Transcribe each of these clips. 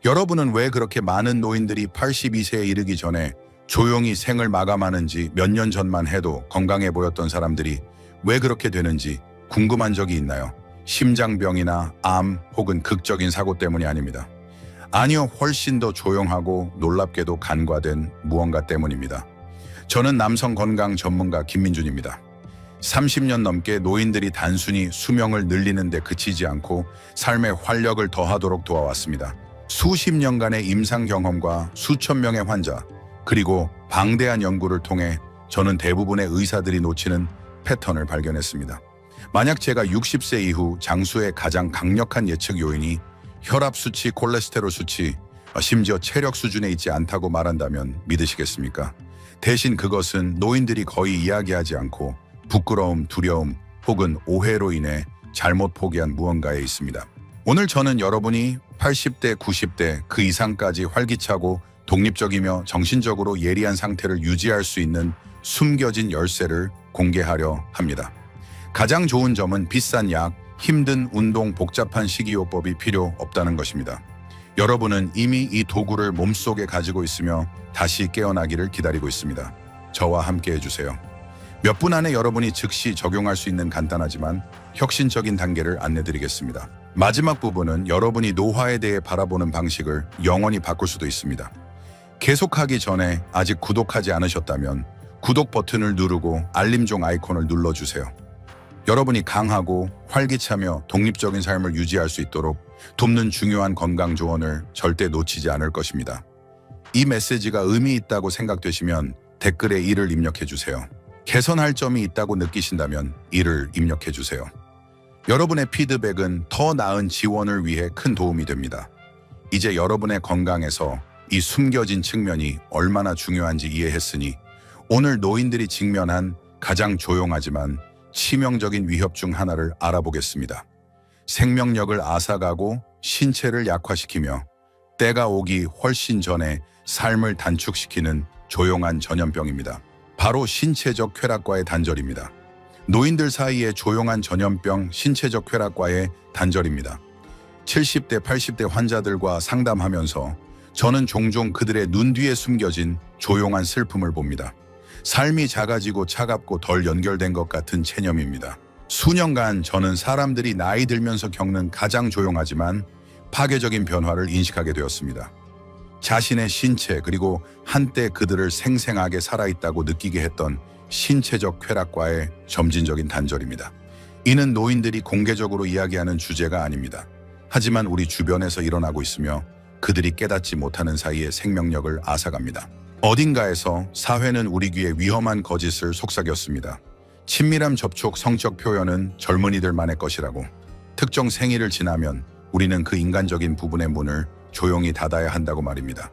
여러분은 왜 그렇게 많은 노인들이 82세에 이르기 전에 조용히 생을 마감하는지, 몇 년 전만 해도 건강해 보였던 사람들이 왜 그렇게 되는지 궁금한 적이 있나요? 심장병이나 암 혹은 극적인 사고 때문이 아닙니다. 아니요, 훨씬 더 조용하고 놀랍게도 간과된 무언가 때문입니다. 저는 남성 건강 전문가 김민준입니다. 30년 넘게 노인들이 단순히 수명을 늘리는 데 그치지 않고 삶의 활력을 더하도록 도와왔습니다. 수십 년간의 임상 경험과 수천 명의 환자, 그리고 방대한 연구를 통해 저는 대부분의 의사들이 놓치는 패턴을 발견했습니다. 만약 제가 60세 이후 장수의 가장 강력한 예측 요인이 혈압 수치, 콜레스테롤 수치, 심지어 체력 수준에 있지 않다고 말한다면 믿으시겠습니까? 대신 그것은 노인들이 거의 이야기하지 않고 부끄러움, 두려움 혹은 오해로 인해 잘못 포기한 무언가에 있습니다. 오늘 저는 여러분이 80대, 90대 그 이상까지 활기차고 독립적이며 정신적으로 예리한 상태를 유지할 수 있는 숨겨진 열쇠를 공개하려 합니다. 가장 좋은 점은 비싼 약, 힘든 운동, 복잡한 식이요법이 필요 없다는 것입니다. 여러분은 이미 이 도구를 몸속에 가지고 있으며 다시 깨어나기를 기다리고 있습니다. 저와 함께 해주세요. 몇 분 안에 여러분이 즉시 적용할 수 있는 간단하지만 혁신적인 단계를 안내드리겠습니다. 마지막 부분은 여러분이 노화에 대해 바라보는 방식을 영원히 바꿀 수도 있습니다. 계속하기 전에 아직 구독하지 않으셨다면 구독 버튼을 누르고 알림종 아이콘을 눌러주세요. 여러분이 강하고 활기차며 독립적인 삶을 유지할 수 있도록 돕는 중요한 건강 조언을 절대 놓치지 않을 것입니다. 이 메시지가 의미 있다고 생각되시면 댓글에 이를 입력해주세요. 개선할 점이 있다고 느끼신다면 이를 입력해주세요. 여러분의 피드백은 더 나은 지원을 위해 큰 도움이 됩니다. 이제 여러분의 건강에서 이 숨겨진 측면이 얼마나 중요한지 이해했으니 오늘 노인들이 직면한 가장 조용하지만 치명적인 위협 중 하나를 알아보겠습니다. 생명력을 앗아가고 신체를 약화시키며 때가 오기 훨씬 전에 삶을 단축시키는 조용한 전염병입니다. 바로 신체적 쾌락과의 단절입니다. 노인들 사이의 조용한 전염병, 신체적 쾌락과의 단절입니다. 70대, 80대 환자들과 상담하면서 저는 종종 그들의 눈 뒤에 숨겨진 조용한 슬픔을 봅니다. 삶이 작아지고 차갑고 덜 연결된 것 같은 체념입니다. 수년간 저는 사람들이 나이 들면서 겪는 가장 조용하지만 파괴적인 변화를 인식하게 되었습니다. 자신의 신체 그리고 한때 그들을 생생하게 살아있다고 느끼게 했던 신체적 쾌락과의 점진적인 단절입니다. 이는 노인들이 공개적으로 이야기하는 주제가 아닙니다. 하지만 우리 주변에서 일어나고 있으며 그들이 깨닫지 못하는 사이에 생명력을 앗아갑니다. 어딘가에서 사회는 우리 귀에 위험한 거짓을 속삭였습니다. 친밀한 접촉, 성적 표현은 젊은이들만의 것이라고. 특정 생일을 지나면 우리는 그 인간적인 부분의 문을 조용히 닫아야 한다고 말입니다.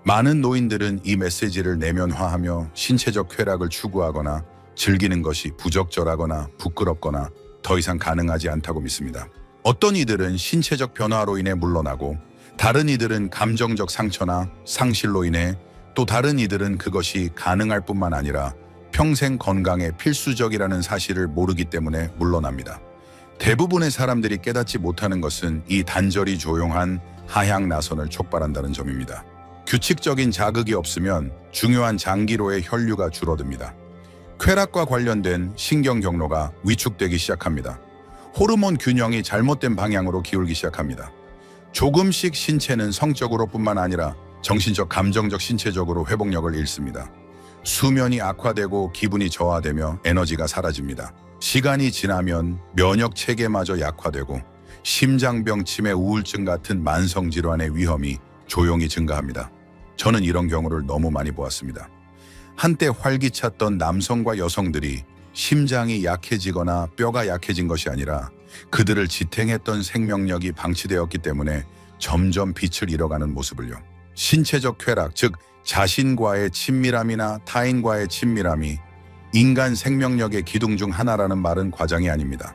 많은 노인들은 이 메시지를 내면화하며 신체적 쾌락을 추구하거나 즐기는 것이 부적절하거나 부끄럽거나 더 이상 가능하지 않다고 믿습니다. 어떤 이들은 신체적 변화로 인해 물러나고 다른 이들은 감정적 상처나 상실로 인해 또 다른 이들은 그것이 가능할 뿐만 아니라 평생 건강에 필수적이라는 사실을 모르기 때문에 물러납니다. 대부분의 사람들이 깨닫지 못하는 것은 이 단절이 조용한 하향 나선을 촉발한다는 점입니다. 규칙적인 자극이 없으면 중요한 장기로의 혈류가 줄어듭니다. 쾌락과 관련된 신경 경로가 위축되기 시작합니다. 호르몬 균형이 잘못된 방향으로 기울기 시작합니다. 조금씩 신체는 성적으로 뿐만 아니라 정신적, 감정적, 신체적으로 회복력을 잃습니다. 수면이 악화되고 기분이 저하되며 에너지가 사라집니다. 시간이 지나면 면역 체계마저 약화되고 심장병, 치매, 우울증 같은 만성 질환의 위험이 조용히 증가합니다. 저는 이런 경우를 너무 많이 보았습니다. 한때 활기찼던 남성과 여성들이 심장이 약해지거나 뼈가 약해진 것이 아니라 그들을 지탱했던 생명력이 방치되었기 때문에 점점 빛을 잃어가는 모습을요. 신체적 쾌락, 즉 자신과의 친밀함이나 타인과의 친밀함이 인간 생명력의 기둥 중 하나라는 말은 과장이 아닙니다.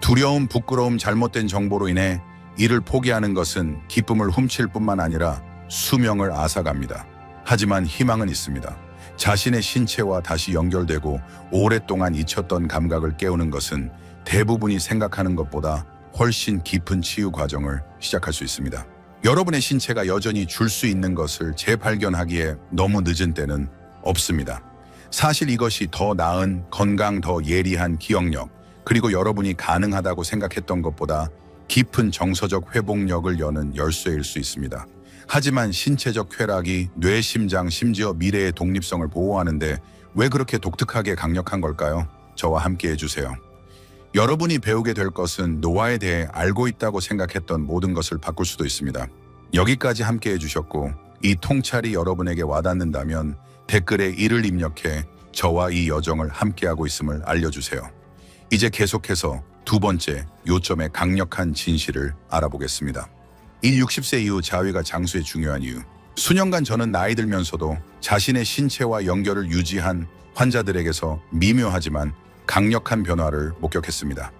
두려움, 부끄러움, 잘못된 정보로 인해 이를 포기하는 것은 기쁨을 훔칠 뿐만 아니라 수명을 앗아갑니다. 하지만 희망은 있습니다. 자신의 신체와 다시 연결되고 오랫동안 잊혔던 감각을 깨우는 것은 대부분이 생각하는 것보다 훨씬 깊은 치유 과정을 시작할 수 있습니다. 여러분의 신체가 여전히 줄 수 있는 것을 재발견하기에 너무 늦은 때는 없습니다. 사실 이것이 더 나은 건강, 더 예리한 기억력, 그리고 여러분이 가능하다고 생각했던 것보다 깊은 정서적 회복력을 여는 열쇠일 수 있습니다. 하지만 신체적 쾌락이 뇌, 심장, 심지어 미래의 독립성을 보호하는데 왜 그렇게 독특하게 강력한 걸까요? 저와 함께 해주세요. 여러분이 배우게 될 것은 노화에 대해 알고 있다고 생각했던 모든 것을 바꿀 수도 있습니다. 여기까지 함께 해주셨고, 이 통찰이 여러분에게 와닿는다면 댓글에 이를 입력해 저와 이 여정을 함께하고 있음을 알려주세요. 이제 계속해서 두 번째 요점의 강력한 진실을 알아보겠습니다. 이 60세 이후 자위가 장수의 중요한 이유. 수년간 저는 나이 들면서도 자신의 신체와 연결을 유지한 환자들에게서 미묘하지만 강력한 변화를 목격했습니다.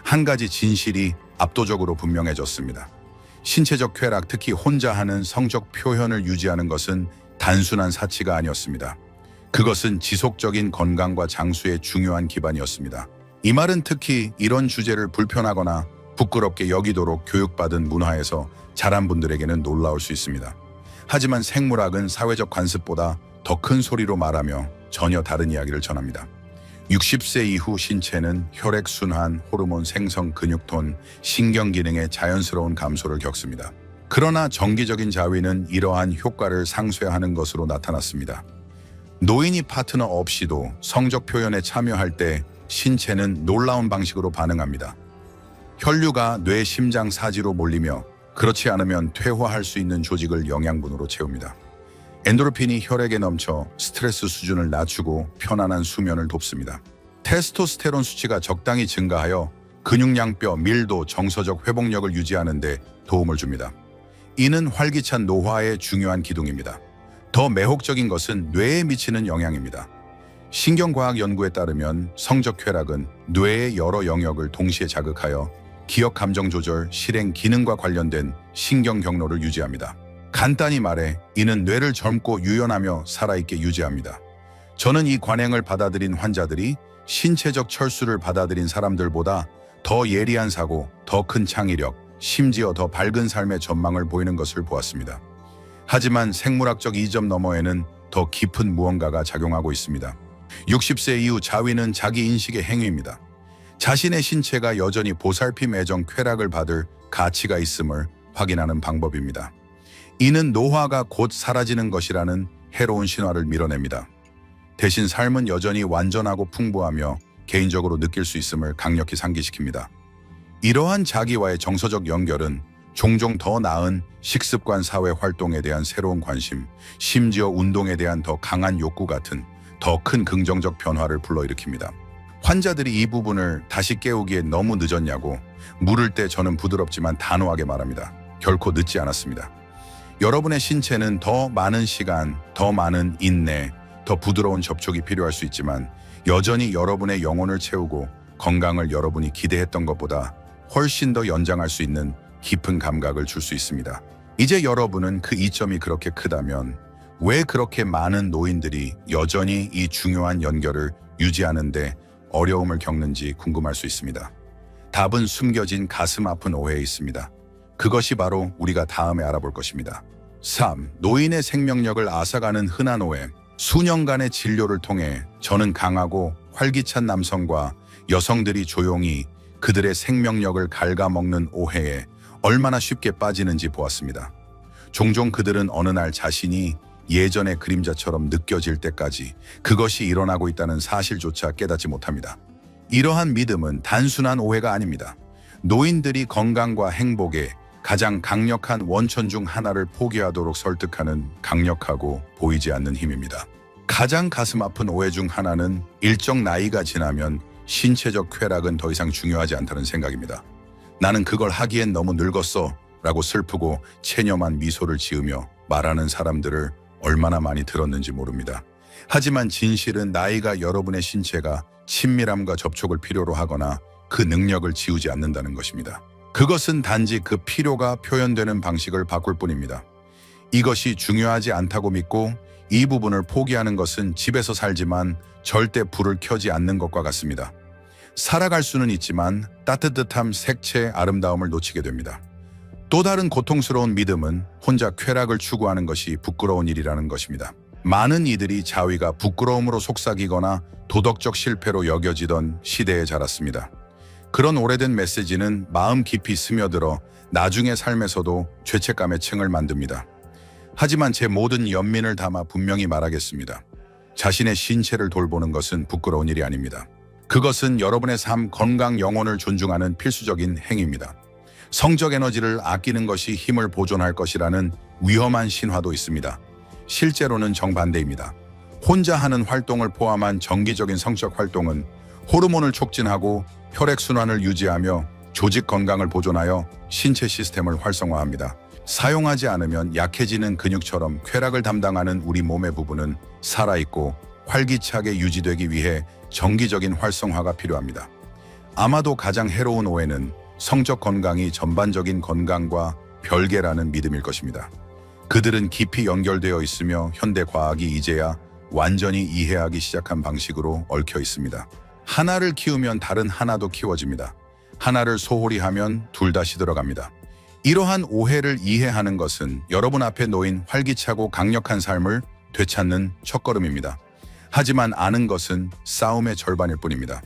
한 가지 진실이 압도적으로 분명해졌습니다. 신체적 쾌락, 특히 혼자 하는 성적 표현을 유지하는 것은 단순한 사치가 아니었습니다. 그것은 지속적인 건강과 장수의 중요한 기반이었습니다. 이 말은 특히 이런 주제를 불편하거나 부끄럽게 여기도록 교육받은 문화에서 자란 분들에게는 놀라울 수 있습니다. 하지만 생물학은 사회적 관습보다 더 큰 소리로 말하며 전혀 다른 이야기를 전합니다. 60세 이후 신체는 혈액순환, 호르몬 생성, 근육톤, 신경기능의 자연스러운 감소를 겪습니다. 그러나 정기적인 자위는 이러한 효과를 상쇄하는 것으로 나타났습니다. 노인이 파트너 없이도 성적 표현에 참여할 때 신체는 놀라운 방식으로 반응합니다. 혈류가 뇌, 심장, 사지로 몰리며 그렇지 않으면 퇴화할 수 있는 조직을 영양분으로 채웁니다. 엔도르핀이 혈액에 넘쳐 스트레스 수준을 낮추고 편안한 수면을 돕습니다. 테스토스테론 수치가 적당히 증가하여 근육량뼈, 밀도, 정서적 회복력을 유지하는 데 도움을 줍니다. 이는 활기찬 노화의 중요한 기둥입니다. 더 매혹적인 것은 뇌에 미치는 영향입니다. 신경과학 연구에 따르면 성적 쾌락은 뇌의 여러 영역을 동시에 자극하여 기억, 감정 조절, 실행 기능과 관련된 신경 경로를 유지합니다. 간단히 말해 이는 뇌를 젊고 유연하며 살아있게 유지합니다. 저는 이 관행을 받아들인 환자들이 신체적 철수를 받아들인 사람들보다 더 예리한 사고, 더 큰 창의력, 심지어 더 밝은 삶의 전망을 보이는 것을 보았습니다. 하지만 생물학적 이점 너머에는 더 깊은 무언가가 작용하고 있습니다. 60세 이후 자위는 자기 인식의 행위입니다. 자신의 신체가 여전히 보살핌, 애정, 쾌락을 받을 가치가 있음을 확인하는 방법입니다. 이는 노화가 곧 사라지는 것이라는 해로운 신화를 밀어냅니다. 대신 삶은 여전히 완전하고 풍부하며 개인적으로 느낄 수 있음을 강력히 상기시킵니다. 이러한 자기와의 정서적 연결은 종종 더 나은 식습관, 사회 활동에 대한 새로운 관심, 심지어 운동에 대한 더 강한 욕구 같은 더 큰 긍정적 변화를 불러일으킵니다. 환자들이 이 부분을 다시 깨우기에 너무 늦었냐고 물을 때 저는 부드럽지만 단호하게 말합니다. 결코 늦지 않았습니다. 여러분의 신체는 더 많은 시간, 더 많은 인내, 더 부드러운 접촉이 필요할 수 있지만 여전히 여러분의 영혼을 채우고 건강을 여러분이 기대했던 것보다 훨씬 더 연장할 수 있는 깊은 감각을 줄 수 있습니다. 이제 여러분은 그 이점이 그렇게 크다면 왜 그렇게 많은 노인들이 여전히 이 중요한 연결을 유지하는데 어려움을 겪는지 궁금할 수 있습니다. 답은 숨겨진 가슴 아픈 오해에 있습니다. 그것이 바로 우리가 다음에 알아볼 것입니다. 3. 노인의 생명력을 앗아가는 흔한 오해. 수년간의 진료를 통해 저는 강하고 활기찬 남성과 여성들이 조용히 그들의 생명력을 갉아먹는 오해에 얼마나 쉽게 빠지는지 보았습니다. 종종 그들은 어느 날 자신이 예전의 그림자처럼 느껴질 때까지 그것이 일어나고 있다는 사실조차 깨닫지 못합니다. 이러한 믿음은 단순한 오해가 아닙니다. 노인들이 건강과 행복에 가장 강력한 원천 중 하나를 포기하도록 설득하는 강력하고 보이지 않는 힘입니다. 가장 가슴 아픈 오해 중 하나는 일정 나이가 지나면 신체적 쾌락은 더 이상 중요하지 않다는 생각입니다. 나는 그걸 하기엔 너무 늙었어 라고 슬프고 체념한 미소를 지으며 말하는 사람들을 얼마나 많이 들었는지 모릅니다. 하지만 진실은 나이가 여러분의 신체가 친밀함과 접촉을 필요로 하거나 그 능력을 지우지 않는다는 것입니다. 그것은 단지 그 필요가 표현되는 방식을 바꿀 뿐입니다. 이것이 중요하지 않다고 믿고 이 부분을 포기하는 것은 집에서 살지만 절대 불을 켜지 않는 것과 같습니다. 살아갈 수는 있지만 따뜻함, 색채, 아름다움을 놓치게 됩니다. 또 다른 고통스러운 믿음은 혼자 쾌락을 추구하는 것이 부끄러운 일이라는 것입니다. 많은 이들이 자위가 부끄러움으로 속삭이거나 도덕적 실패로 여겨지던 시대에 자랐습니다. 그런 오래된 메시지는 마음 깊이 스며들어 나중의 삶에서도 죄책감의 층을 만듭니다. 하지만 제 모든 연민을 담아 분명히 말하겠습니다. 자신의 신체를 돌보는 것은 부끄러운 일이 아닙니다. 그것은 여러분의 삶, 건강, 영혼을 존중하는 필수적인 행위입니다. 성적 에너지를 아끼는 것이 힘을 보존할 것이라는 위험한 신화도 있습니다. 실제로는 정반대입니다. 혼자 하는 활동을 포함한 정기적인 성적 활동은 호르몬을 촉진하고 혈액순환을 유지하며 조직 건강을 보존하여 신체 시스템을 활성화합니다. 사용하지 않으면 약해지는 근육처럼 쾌락을 담당하는 우리 몸의 부분은 살아있고 활기차게 유지되기 위해 정기적인 활성화가 필요합니다. 아마도 가장 해로운 오해는 성적 건강이 전반적인 건강과 별개라는 믿음일 것입니다. 그들은 깊이 연결되어 있으며 현대 과학이 이제야 완전히 이해하기 시작한 방식으로 얽혀 있습니다. 하나를 키우면 다른 하나도 키워집니다. 하나를 소홀히 하면 둘 다 시들어갑니다. 이러한 오해를 이해하는 것은 여러분 앞에 놓인 활기차고 강력한 삶을 되찾는 첫걸음입니다. 하지만 아는 것은 싸움의 절반일 뿐입니다.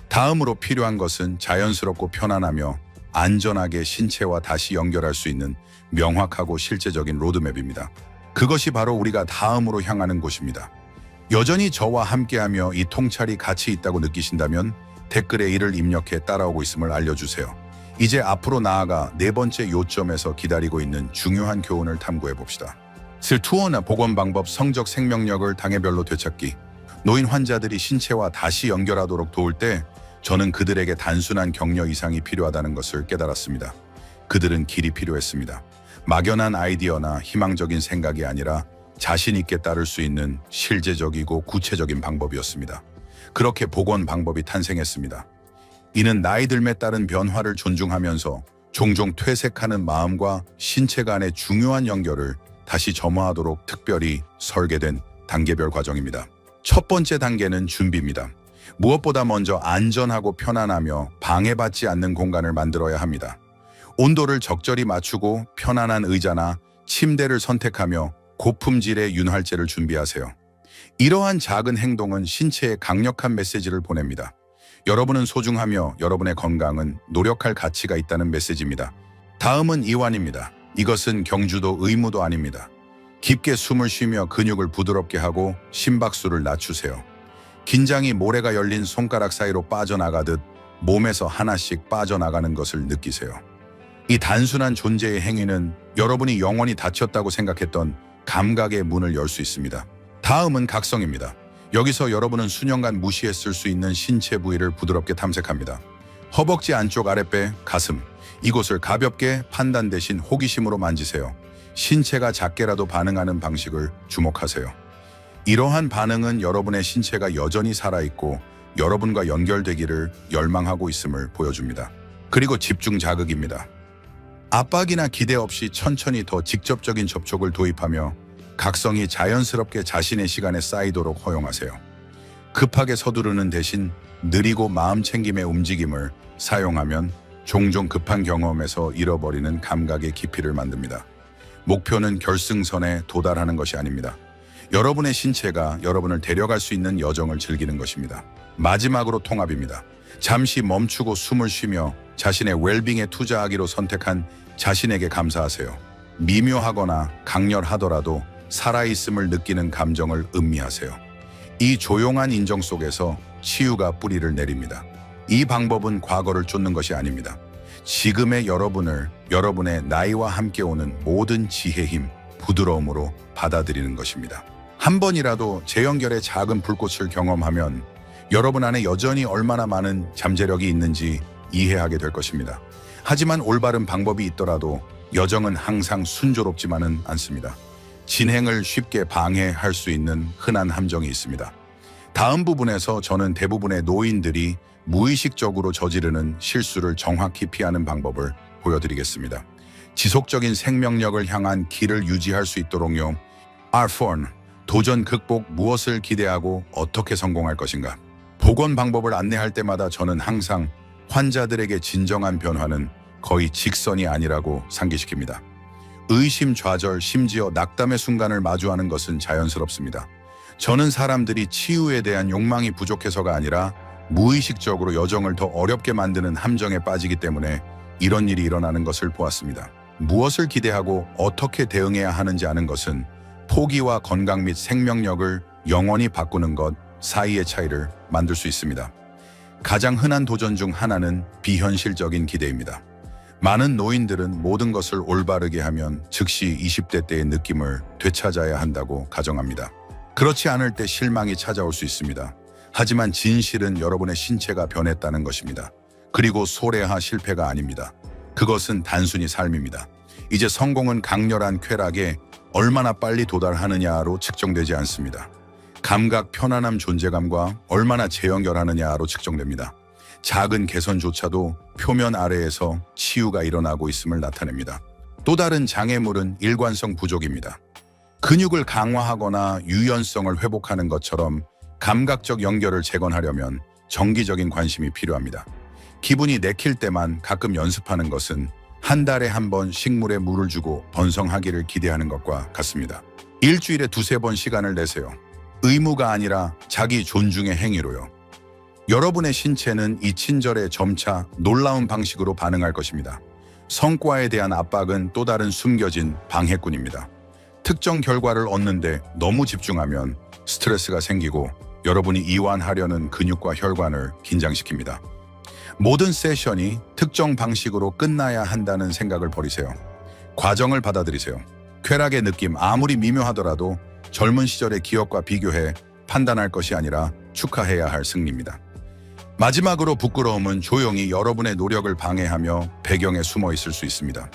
다음으로 필요한 것은 자연스럽고 편안하며 안전하게 신체와 다시 연결할 수 있는 명확하고 실제적인 로드맵입니다. 그것이 바로 우리가 다음으로 향하는 곳입니다. 여전히 저와 함께하며 이 통찰이 가치 있다고 느끼신다면 댓글에 이를 입력해 따라오고 있음을 알려주세요. 이제 앞으로 나아가 네 번째 요점에서 기다리고 있는 중요한 교훈을 탐구해 봅시다. 투어나 복원 방법, 성적 생명력을 단계별로 되찾기. 노인 환자들이 신체와 다시 연결하도록 도울 때 저는 그들에게 단순한 격려 이상이 필요하다는 것을 깨달았습니다. 그들은 길이 필요했습니다. 막연한 아이디어나 희망적인 생각이 아니라 자신 있게 따를 수 있는 실제적이고 구체적인 방법이었습니다. 그렇게 복원 방법이 탄생했습니다. 이는 나이 들에 따른 변화를 존중하면서 종종 퇴색하는 마음과 신체 간의 중요한 연결을 다시 점화하도록 특별히 설계된 단계별 과정입니다. 첫 번째 단계는 준비입니다. 무엇보다 먼저 안전하고 편안하며 방해받지 않는 공간을 만들어야 합니다. 온도를 적절히 맞추고 편안한 의자나 침대를 선택하며 고품질의 윤활제를 준비하세요. 이러한 작은 행동은 신체에 강력한 메시지를 보냅니다. 여러분은 소중하며 여러분의 건강은 노력할 가치가 있다는 메시지입니다. 다음은 이완입니다. 이것은 경주도 의무도 아닙니다. 깊게 숨을 쉬며 근육을 부드럽게 하고 심박수를 낮추세요. 긴장이 모래가 열린 손가락 사이로 빠져나가듯 몸에서 하나씩 빠져나가는 것을 느끼세요. 이 단순한 존재의 행위는 여러분이 영원히 닫혔다고 생각했던 감각의 문을 열 수 있습니다. 다음은 각성입니다. 여기서 여러분은 수년간 무시했을 수 있는 신체 부위를 부드럽게 탐색합니다. 허벅지 안쪽 아랫배, 가슴, 이곳을 가볍게 판단 대신 호기심으로 만지세요. 신체가 작게라도 반응하는 방식을 주목하세요. 이러한 반응은 여러분의 신체가 여전히 살아있고 여러분과 연결되기를 열망하고 있음을 보여줍니다. 그리고 집중 자극입니다. 압박이나 기대 없이 천천히 더 직접적인 접촉을 도입하며 각성이 자연스럽게 자신의 시간에 쌓이도록 허용하세요. 급하게 서두르는 대신 느리고 마음 챙김의 움직임을 사용하면 종종 급한 경험에서 잃어버리는 감각의 깊이를 만듭니다. 목표는 결승선에 도달하는 것이 아닙니다. 여러분의 신체가 여러분을 데려갈 수 있는 여정을 즐기는 것입니다. 마지막으로 통합입니다. 잠시 멈추고 숨을 쉬며 자신의 웰빙에 투자하기로 선택한 자신에게 감사하세요. 미묘하거나 강렬하더라도 살아있음을 느끼는 감정을 음미하세요. 이 조용한 인정 속에서 치유가 뿌리를 내립니다. 이 방법은 과거를 쫓는 것이 아닙니다. 지금의 여러분을 여러분의 나이와 함께 오는 모든 지혜 힘, 부드러움으로 받아들이는 것입니다. 한 번이라도 재연결의 작은 불꽃을 경험하면 여러분 안에 여전히 얼마나 많은 잠재력이 있는지 이해하게 될 것입니다. 하지만 올바른 방법이 있더라도 여정은 항상 순조롭지만은 않습니다. 진행을 쉽게 방해할 수 있는 흔한 함정이 있습니다. 다음 부분에서 저는 대부분의 노인들이 무의식적으로 저지르는 실수를 정확히 피하는 방법을 보여드리겠습니다. 지속적인 생명력을 향한 길을 유지할 수 있도록요. R4, 도전 극복, 무엇을 기대하고 어떻게 성공할 것인가. 복원 방법을 안내할 때마다 저는 항상 환자들에게 진정한 변화는 거의 직선이 아니라고 상기시킵니다. 의심, 좌절, 심지어 낙담의 순간을 마주하는 것은 자연스럽습니다. 저는 사람들이 치유에 대한 욕망이 부족해서가 아니라 무의식적으로 여정을 더 어렵게 만드는 함정에 빠지기 때문에 이런 일이 일어나는 것을 보았습니다. 무엇을 기대하고 어떻게 대응해야 하는지 아는 것은 포기와 건강 및 생명력을 영원히 바꾸는 것 사이의 차이를 만들 수 있습니다. 가장 흔한 도전 중 하나는 비현실적인 기대입니다. 많은 노인들은 모든 것을 올바르게 하면 즉시 20대 때의 느낌을 되찾아야 한다고 가정합니다. 그렇지 않을 때 실망이 찾아올 수 있습니다. 하지만 진실은 여러분의 신체가 변했다는 것입니다. 그리고 소래하 실패가 아닙니다. 그것은 단순히 삶입니다. 이제 성공은 강렬한 쾌락에 얼마나 빨리 도달하느냐로 측정되지 않습니다. 감각, 편안함, 존재감과 얼마나 재연결하느냐로 측정됩니다. 작은 개선조차도 표면 아래에서 치유가 일어나고 있음을 나타냅니다. 또 다른 장애물은 일관성 부족입니다. 근육을 강화하거나 유연성을 회복하는 것처럼 감각적 연결을 재건하려면 정기적인 관심이 필요합니다. 기분이 내킬 때만 가끔 연습하는 것은 한 달에 한 번 식물에 물을 주고 번성하기를 기대하는 것과 같습니다. 일주일에 두세 번 시간을 내세요. 의무가 아니라 자기 존중의 행위로요. 여러분의 신체는 이 친절에 점차 놀라운 방식으로 반응할 것입니다. 성과에 대한 압박은 또 다른 숨겨진 방해꾼입니다. 특정 결과를 얻는데 너무 집중하면 스트레스가 생기고 여러분이 이완하려는 근육과 혈관을 긴장시킵니다. 모든 세션이 특정 방식으로 끝나야 한다는 생각을 버리세요. 과정을 받아들이세요. 쾌락의 느낌 아무리 미묘하더라도 젊은 시절의 기억과 비교해 판단할 것이 아니라 축하해야 할 승리입니다. 마지막으로 부끄러움은 조용히 여러분의 노력을 방해하며 배경에 숨어 있을 수 있습니다.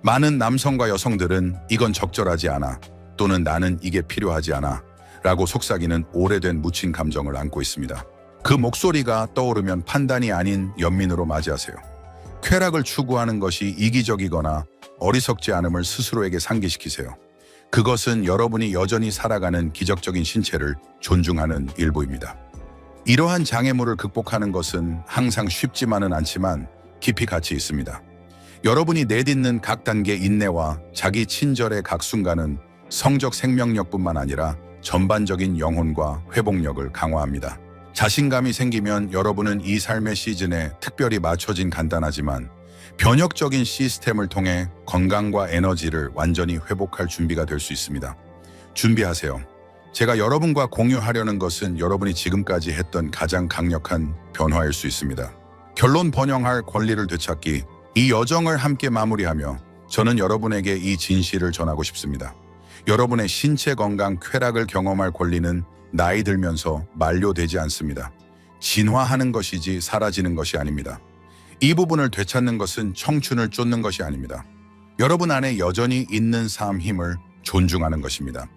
많은 남성과 여성들은 이건 적절하지 않아 또는 나는 이게 필요하지 않아 라고 속삭이는 오래된 묻힌 감정을 안고 있습니다. 그 목소리가 떠오르면 판단이 아닌 연민으로 맞이하세요. 쾌락을 추구하는 것이 이기적이거나 어리석지 않음을 스스로에게 상기시키세요. 그것은 여러분이 여전히 살아가는 기적적인 신체를 존중하는 일부입니다. 이러한 장애물을 극복하는 것은 항상 쉽지만은 않지만 깊이 가치 있습니다. 여러분이 내딛는 각 단계 인내와 자기 친절의 각 순간은 성적 생명력뿐만 아니라 전반적인 영혼과 회복력을 강화합니다. 자신감이 생기면 여러분은 이 삶의 시즌에 특별히 맞춰진 간단하지만 변혁적인 시스템을 통해 건강과 에너지를 완전히 회복할 준비가 될 수 있습니다. 준비하세요. 제가 여러분과 공유하려는 것은 여러분이 지금까지 했던 가장 강력한 변화일 수 있습니다. 결론 번영할 권리를 되찾기, 이 여정을 함께 마무리하며 저는 여러분에게 이 진실을 전하고 싶습니다. 여러분의 신체 건강, 쾌락을 경험할 권리는 나이 들면서 만료되지 않습니다. 진화하는 것이지 사라지는 것이 아닙니다. 이 부분을 되찾는 것은 청춘을 쫓는 것이 아닙니다. 여러분 안에 여전히 있는 삶 힘을 존중하는 것입니다.